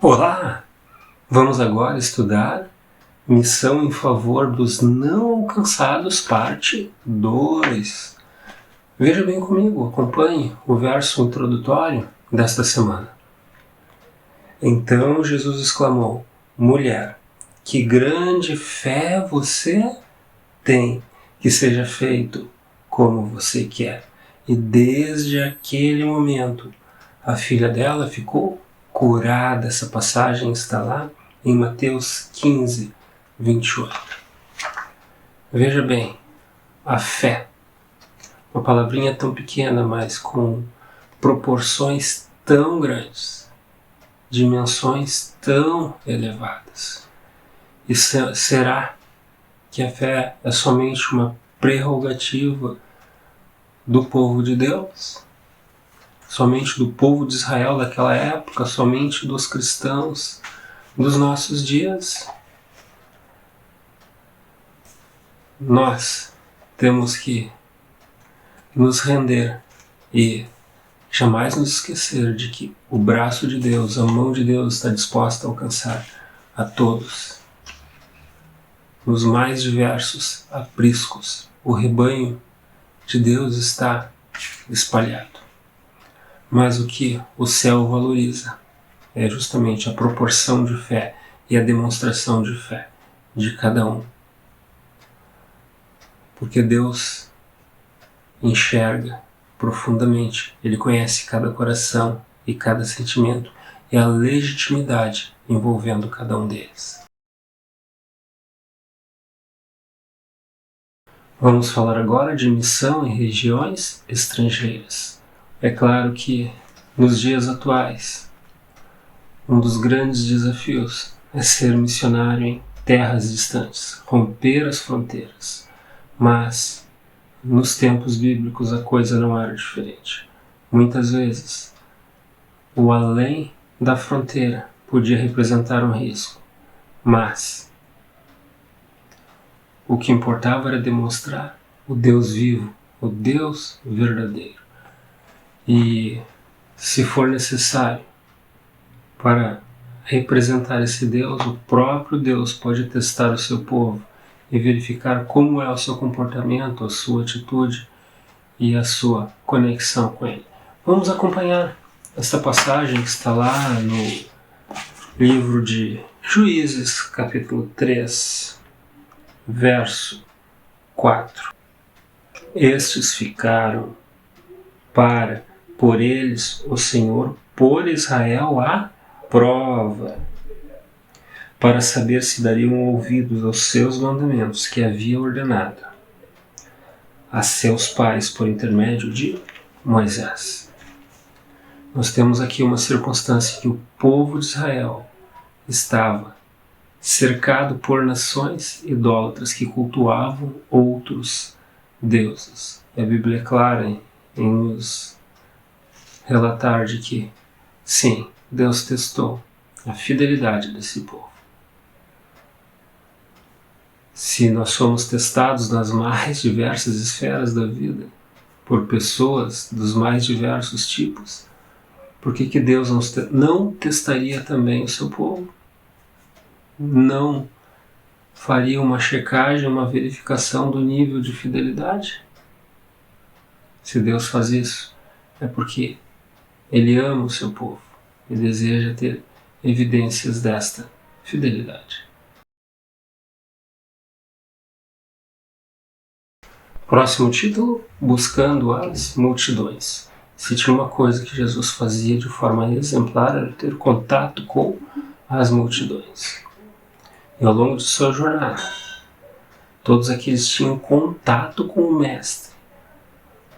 Olá! Vamos agora estudar Missão em Favor dos Não Alcançados, parte 2. Veja bem comigo, acompanhe o verso introdutório desta semana. Então Jesus exclamou: Mulher, que grande fé você tem, que seja feito como você quer. E desde aquele momento, a filha dela ficou curada. Essa passagem está lá em Mateus 15, 28. Veja bem, a fé, uma palavrinha tão pequena, mas com proporções tão grandes, dimensões tão elevadas. E será que a fé é somente uma prerrogativa do povo de Deus? Somente do povo de Israel daquela época? Somente dos cristãos dos nossos dias? Nós temos que nos render e jamais nos esquecer de que o braço de Deus, a mão de Deus está disposta a alcançar a todos. Nos mais diversos apriscos, o rebanho de Deus está espalhado. Mas o que o céu valoriza é justamente a proporção de fé e a demonstração de fé de cada um. Porque Deus enxerga profundamente, Ele conhece cada coração e cada sentimento e a legitimidade envolvendo cada um deles. Vamos falar agora de missão em regiões estrangeiras. É claro que nos dias atuais, um dos grandes desafios é ser missionário em terras distantes, romper as fronteiras. Mas nos tempos bíblicos a coisa não era diferente. Muitas vezes o além da fronteira podia representar um risco, mas o que importava era demonstrar o Deus vivo, o Deus verdadeiro. E se for necessário para representar esse Deus, o próprio Deus pode testar o seu povo e verificar como é o seu comportamento, a sua atitude e a sua conexão com Ele. Vamos acompanhar esta passagem que está lá no livro de Juízes, capítulo 3, verso 4. Estes ficaram para, por eles, o Senhor, por Israel à prova, para saber se dariam ouvidos aos seus mandamentos que havia ordenado a seus pais por intermédio de Moisés. Nós temos aqui uma circunstância que o povo de Israel estava cercado por nações idólatras que cultuavam outros deuses. E a Bíblia é clara em nos relatar de que, sim, Deus testou a fidelidade desse povo. Se nós somos testados nas mais diversas esferas da vida, por pessoas dos mais diversos tipos, por que Deus não testaria também o seu povo? Não faria uma checagem, uma verificação do nível de fidelidade? Se Deus faz isso, é porque Ele ama o seu povo e deseja ter evidências desta fidelidade. Próximo título: Buscando as multidões. Se tinha uma coisa que Jesus fazia de forma exemplar, era ter contato com as multidões. E ao longo de sua jornada, todos aqueles que tinham contato com o Mestre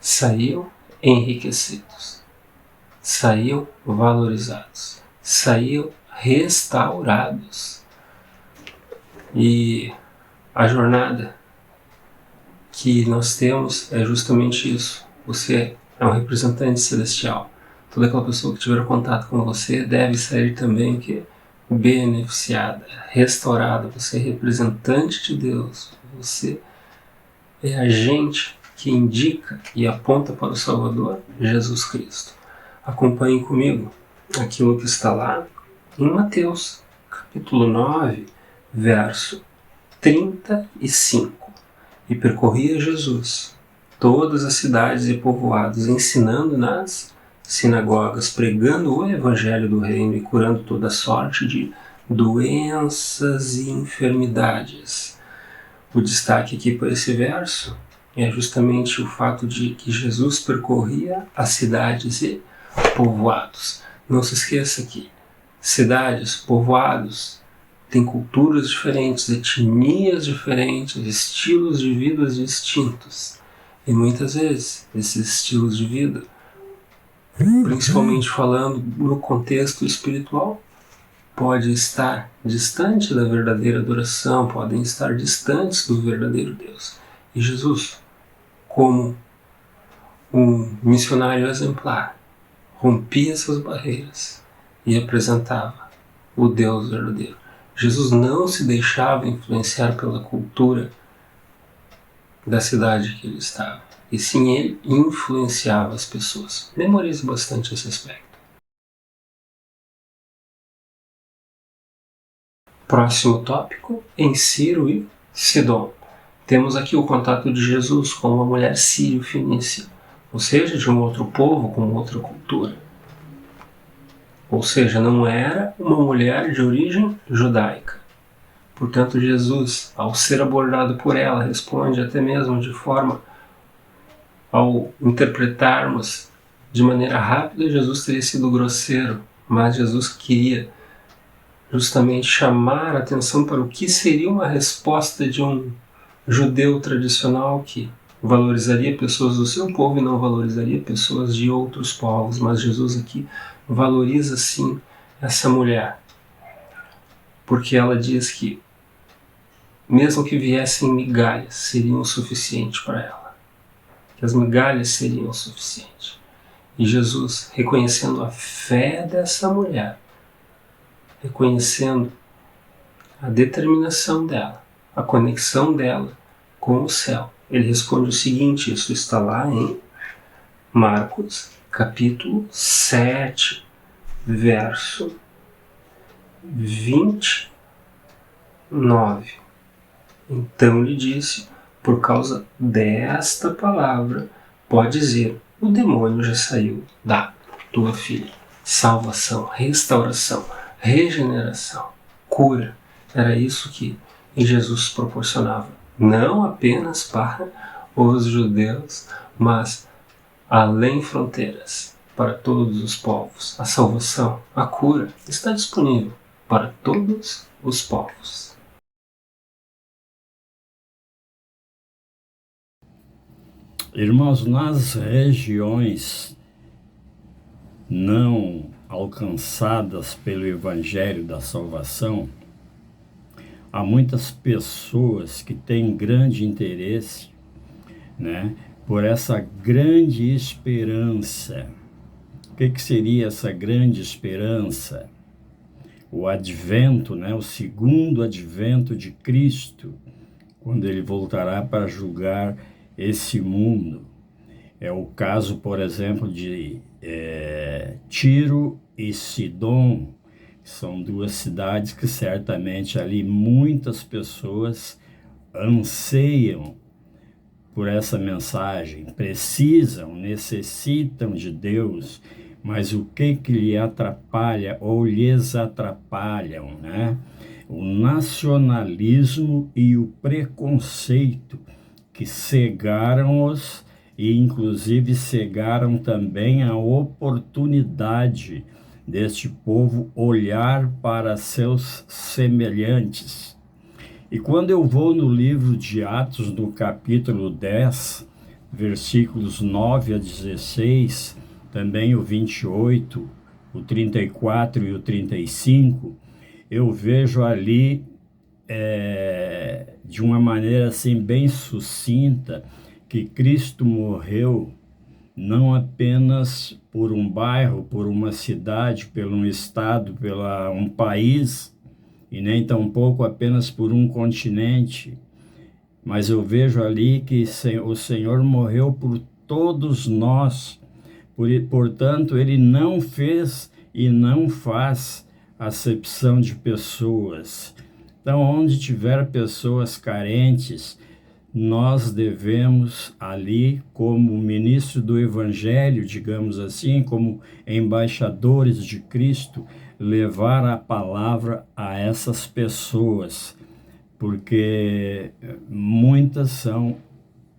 saíam enriquecidos, saíam valorizados, saíam restaurados. E a jornada que nós temos é justamente isso. Você é um representante celestial. Toda aquela pessoa que tiver contato com você deve sair também beneficiada, restaurada. Você é representante de Deus. Você é agente que indica e aponta para o Salvador, Jesus Cristo. Acompanhe comigo aquilo que está lá em Mateus, capítulo 9, verso 35. E percorria Jesus todas as cidades e povoados, ensinando nas sinagogas, pregando o evangelho do reino e curando toda sorte de doenças e enfermidades. O destaque aqui para esse verso é justamente o fato de que Jesus percorria as cidades e povoados. Não se esqueça que cidades, povoados, têm culturas diferentes, etnias diferentes, estilos de vida distintos. E muitas vezes esses estilos de vida, principalmente falando no contexto espiritual, pode estar distante da verdadeira adoração, podem estar distantes do verdadeiro Deus. E Jesus, como um missionário exemplar, rompia essas barreiras e apresentava o Deus verdadeiro. Jesus não se deixava influenciar pela cultura da cidade que ele estava, e sim ele influenciava as pessoas. Memorize bastante esse aspecto. Próximo tópico, em Ciro e Sidom. Temos aqui o contato de Jesus com uma mulher sírio-fenícia, ou seja, de um outro povo com outra cultura. Ou seja, não era uma mulher de origem judaica. Portanto, Jesus, ao ser abordado por ela, responde até mesmo de forma, ao interpretarmos de maneira rápida, Jesus teria sido grosseiro, mas Jesus queria justamente chamar a atenção para o que seria uma resposta de um judeu tradicional que valorizaria pessoas do seu povo e não valorizaria pessoas de outros povos. Mas Jesus aqui valoriza sim essa mulher, porque ela diz que mesmo que viessem migalhas, seriam o suficiente para ela. Que as migalhas seriam o suficiente. E Jesus, reconhecendo a fé dessa mulher, reconhecendo a determinação dela, a conexão dela com o céu, ele responde o seguinte, isso está lá em Marcos, capítulo 7, verso 29. Então lhe disse, por causa desta palavra, pode dizer, o demônio já saiu da tua filha. Salvação, restauração, regeneração, cura. Era isso que Jesus proporcionava. Não apenas para os judeus, mas além fronteiras, para todos os povos. A salvação, a cura, está disponível para todos os povos. Irmãos, nas regiões não alcançadas pelo Evangelho da Salvação, há muitas pessoas que têm grande interesse, por essa grande esperança. O que seria essa grande esperança? O advento, o segundo advento de Cristo, quando ele voltará para julgar esse mundo. É o caso, por exemplo, de Tiro e Sidom, que são duas cidades que certamente ali muitas pessoas anseiam por essa mensagem, precisam, necessitam de Deus, mas o que lhe atrapalha ou lhes atrapalham, O nacionalismo e o preconceito que cegaram-os e inclusive cegaram também a oportunidade deste povo olhar para seus semelhantes. E quando eu vou no livro de Atos, no capítulo 10, versículos 9 a 16, também o 28, o 34 e o 35, eu vejo ali de uma maneira assim bem sucinta que Cristo morreu não apenas por um bairro, por uma cidade, por um estado, por um país, e nem tampouco apenas por um continente, mas eu vejo ali que o Senhor morreu por todos nós, portanto ele não fez e não faz acepção de pessoas. Então, onde tiver pessoas carentes, nós devemos ali, como ministro do Evangelho, digamos assim, como embaixadores de Cristo, levar a palavra a essas pessoas, porque muitas são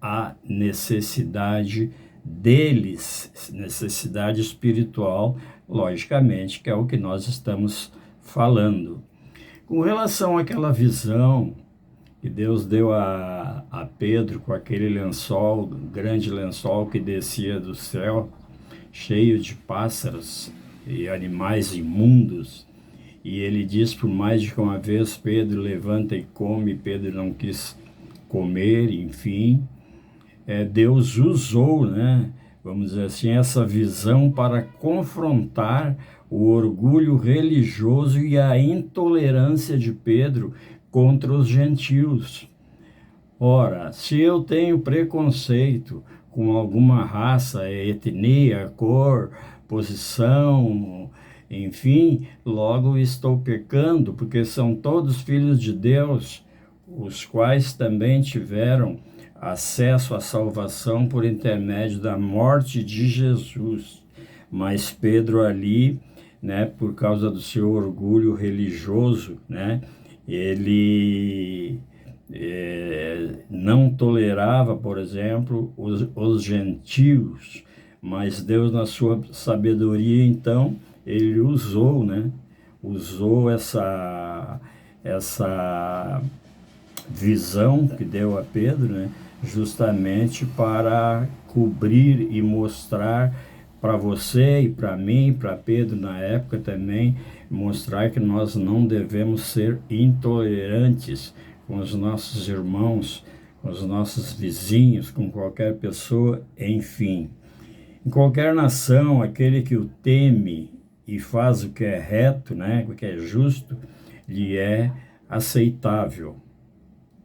a necessidade deles, necessidade espiritual, logicamente, que é o que nós estamos falando. Com relação àquela visão que Deus deu a Pedro com aquele lençol, grande lençol que descia do céu, cheio de pássaros e animais imundos, e ele diz por mais de uma vez, Pedro, levanta e come. Pedro não quis comer, enfim. Deus usou, né, vamos dizer assim, essa visão para confrontar o orgulho religioso e a intolerância de Pedro contra os gentios. Ora, se eu tenho preconceito com alguma raça, etnia, cor, posição, enfim, logo estou pecando, porque são todos filhos de Deus, os quais também tiveram acesso à salvação por intermédio da morte de Jesus. Mas Pedro ali, né, por causa do seu orgulho religioso, né, ele não tolerava, por exemplo, os gentios, mas Deus, na sua sabedoria, então, ele usou, né, usou essa visão que deu a Pedro, né, justamente para cobrir e mostrar para você e para mim, para Pedro na época também, mostrar que nós não devemos ser intolerantes com os nossos irmãos, com os nossos vizinhos, com qualquer pessoa, enfim. Em qualquer nação, aquele que o teme e faz o que é reto, né, o que é justo, lhe é aceitável.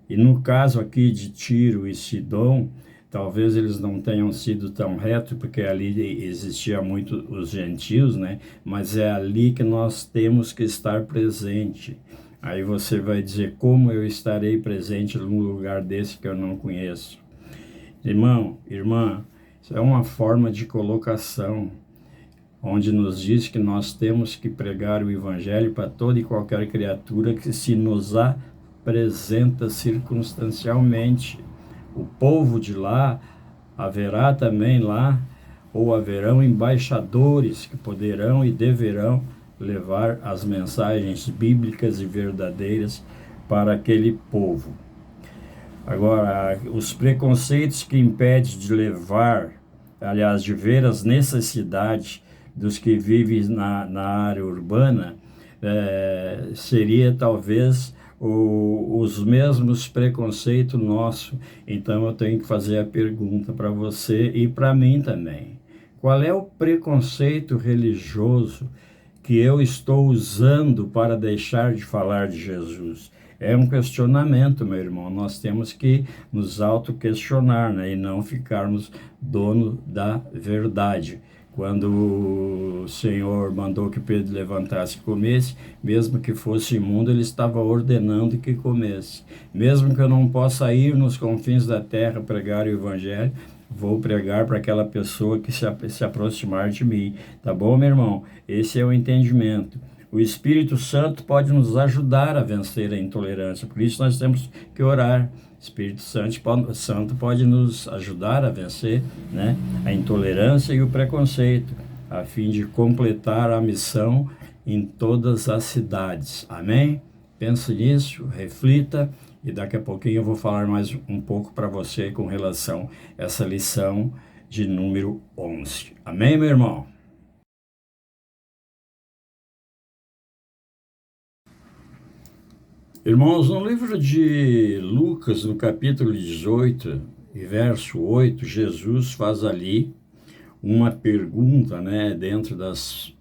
E no caso aqui de Tiro e Sidom, talvez eles não tenham sido tão retos, porque ali existia muito os gentios, né? Mas é ali que nós temos que estar presente. Aí você vai dizer, como eu estarei presente num lugar desse que eu não conheço? Irmão, irmã, isso é uma forma de colocação, onde nos diz que nós temos que pregar o Evangelho para toda e qualquer criatura que se nos apresenta circunstancialmente. O povo de lá, haverá também lá, ou haverão embaixadores que poderão e deverão levar as mensagens bíblicas e verdadeiras para aquele povo. Agora, os preconceitos que impedem de levar, aliás, de ver as necessidades dos que vivem na área urbana, seria talvez os mesmos preconceitos nossos. Então eu tenho que fazer a pergunta para você e para mim também. Qual é o preconceito religioso que eu estou usando para deixar de falar de Jesus? É um questionamento, meu irmão. Nós temos que nos auto-questionar, né? E não ficarmos dono da verdade. Quando o Senhor mandou que Pedro levantasse e comesse, mesmo que fosse imundo, ele estava ordenando que comesse. Mesmo que eu não possa ir nos confins da terra pregar o Evangelho, vou pregar para aquela pessoa que se aproximar de mim. Tá bom, meu irmão? Esse é o entendimento. O Espírito Santo pode nos ajudar a vencer a intolerância, por isso nós temos que orar. O Espírito Santo pode nos ajudar a vencer, né, a intolerância e o preconceito, a fim de completar a missão em todas as cidades. Amém? Pense nisso, reflita, e daqui a pouquinho eu vou falar mais um pouco para você com relação a essa lição de número 11. Amém, meu irmão? Irmãos, no livro de Lucas, no capítulo 18, e verso 8, Jesus faz ali uma pergunta, né, dentro das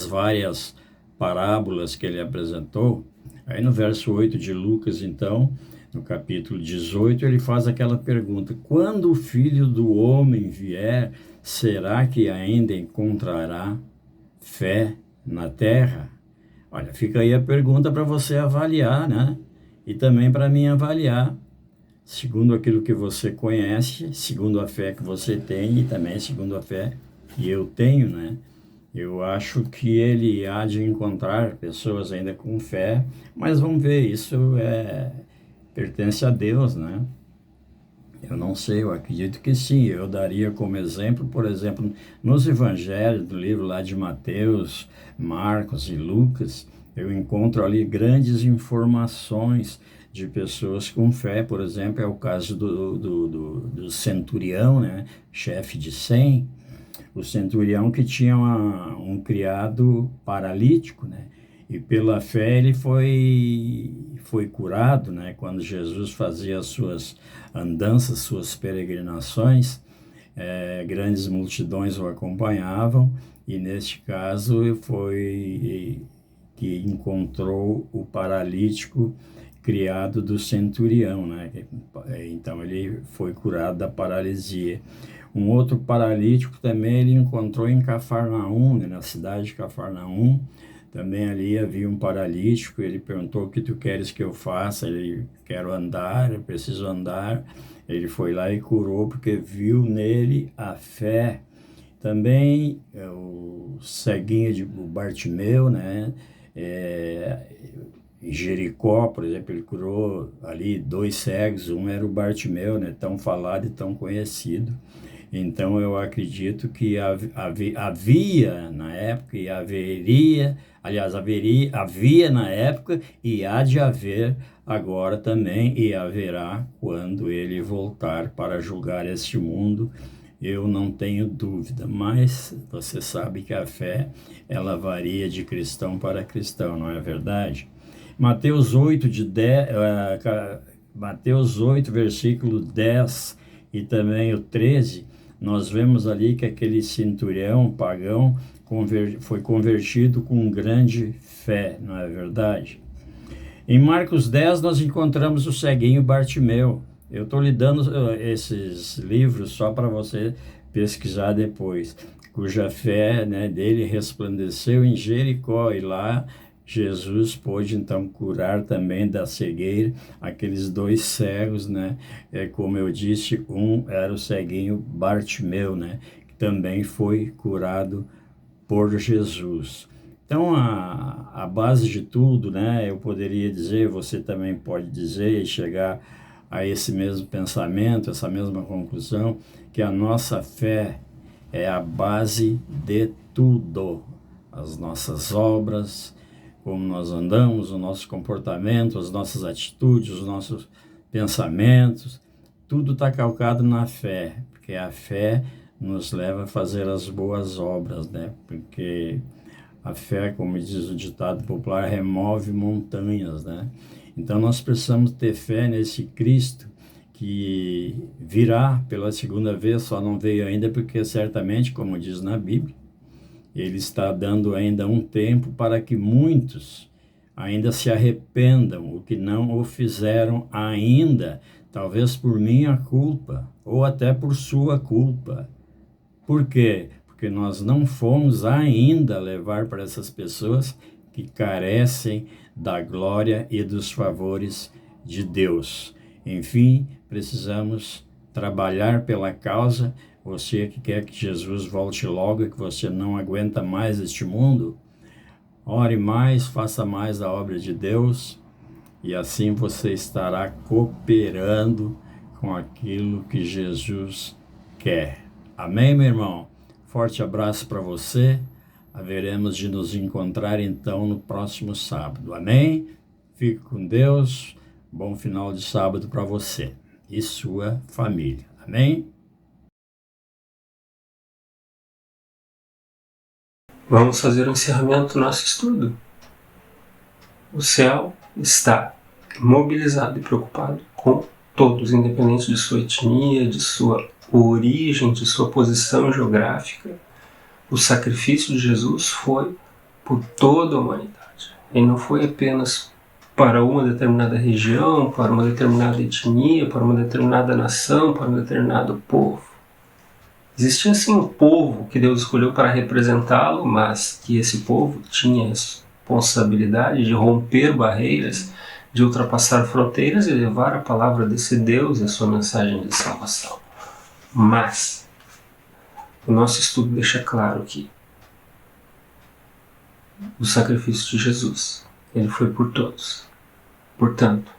várias parábolas que ele apresentou. Aí no verso 8 de Lucas, então, no capítulo 18, ele faz aquela pergunta: quando o Filho do Homem vier, será que ainda encontrará fé na terra? Olha, fica aí a pergunta para você avaliar, né? E também para mim avaliar, segundo aquilo que você conhece, segundo a fé que você tem e também segundo a fé que eu tenho, né? Eu acho que ele há de encontrar pessoas ainda com fé, mas vamos ver, isso pertence a Deus, né? Eu não sei, eu acredito que sim. Eu daria como exemplo, por exemplo, nos evangelhos do livro lá de Mateus, Marcos e Lucas, eu encontro ali grandes informações de pessoas com fé. Por exemplo, é o caso do centurião, né? Chefe de 100, o centurião que tinha um criado paralítico, né? E pela fé ele foi curado, né? Quando Jesus fazia as suas andanças, suas peregrinações, grandes multidões o acompanhavam, e neste caso foi que encontrou o paralítico criado do centurião, né? Então ele foi curado da paralisia. Um outro paralítico também ele encontrou em Cafarnaum, né? Na cidade de Cafarnaum. Também ali havia um paralítico, ele perguntou: o que tu queres que eu faça? Ele: quero andar, eu preciso andar. Ele foi lá e curou, porque viu nele a fé. Também o ceguinho o Bartimeu, né? Em Jericó, por exemplo, ele curou ali 2 cegos, um era o Bartimeu, né? Tão falado e tão conhecido. Então eu acredito que havia na época e haveria, aliás, havia na época e há de haver agora também, e haverá quando ele voltar para julgar este mundo. Eu não tenho dúvida, mas você sabe que a fé, ela varia de cristão para cristão, não é verdade? Mateus 8, Mateus 8, versículo 10 e também o 13, nós vemos ali que aquele centurião pagão foi convertido com grande fé, não é verdade? Em Marcos 10, nós encontramos o ceguinho Bartimeu. Eu estou lhe dando esses livros só para você pesquisar depois, cuja fé, né, dele resplandeceu em Jericó, e lá Jesus pôde então curar também da cegueira aqueles 2 cegos, né? Como eu disse, um era o ceguinho Bartimeu, né? Que também foi curado por Jesus. Então, a base de tudo, né? Eu poderia dizer, você também pode dizer e chegar a esse mesmo pensamento, essa mesma conclusão, que a nossa fé é a base de tudo. As nossas obras, como nós andamos, o nosso comportamento, as nossas atitudes, os nossos pensamentos, tudo está calcado na fé, porque a fé nos leva a fazer as boas obras, né? Porque a fé, como diz o ditado popular, remove montanhas, né? Então nós precisamos ter fé nesse Cristo que virá pela segunda vez, só não veio ainda porque certamente, como diz na Bíblia, ele está dando ainda um tempo para que muitos ainda se arrependam, o que não o fizeram ainda, talvez por minha culpa ou até por sua culpa. Por quê? Porque nós não fomos ainda levar para essas pessoas que carecem da glória e dos favores de Deus. Enfim, precisamos trabalhar pela causa. Você que quer que Jesus volte logo e que você não aguenta mais este mundo, ore mais, faça mais a obra de Deus, e assim você estará cooperando com aquilo que Jesus quer. Amém, meu irmão? Forte abraço para você. Haveremos de nos encontrar então no próximo sábado. Amém? Fique com Deus. Bom final de sábado para você e sua família. Amém? Vamos fazer o encerramento do nosso estudo. O céu está mobilizado e preocupado com todos, independente de sua etnia, de sua origem, de sua posição geográfica. O sacrifício de Jesus foi por toda a humanidade. Ele não foi apenas para uma determinada região, para uma determinada etnia, para uma determinada nação, para um determinado povo. Existia sim um povo que Deus escolheu para representá-lo, mas que esse povo tinha responsabilidade de romper barreiras, de ultrapassar fronteiras e levar a palavra desse Deus e a sua mensagem de salvação. Mas o nosso estudo deixa claro que o sacrifício de Jesus, ele foi por todos. Portanto,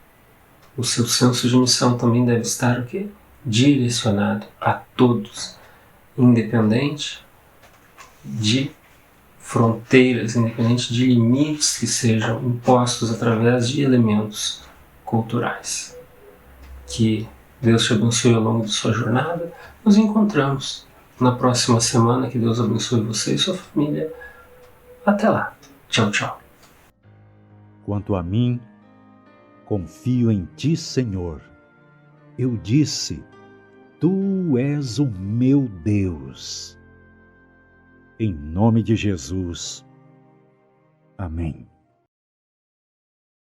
o seu senso de missão também deve estar o quê? Direcionado a todos, independente de fronteiras, independente de limites que sejam impostos através de elementos culturais. Que Deus te abençoe ao longo de sua jornada. Nos encontramos na próxima semana. Que Deus abençoe você e sua família. Até lá. Tchau, tchau. Quanto a mim, confio em ti, Senhor. Eu disse, tu és o meu Deus. Em nome de Jesus. Amém.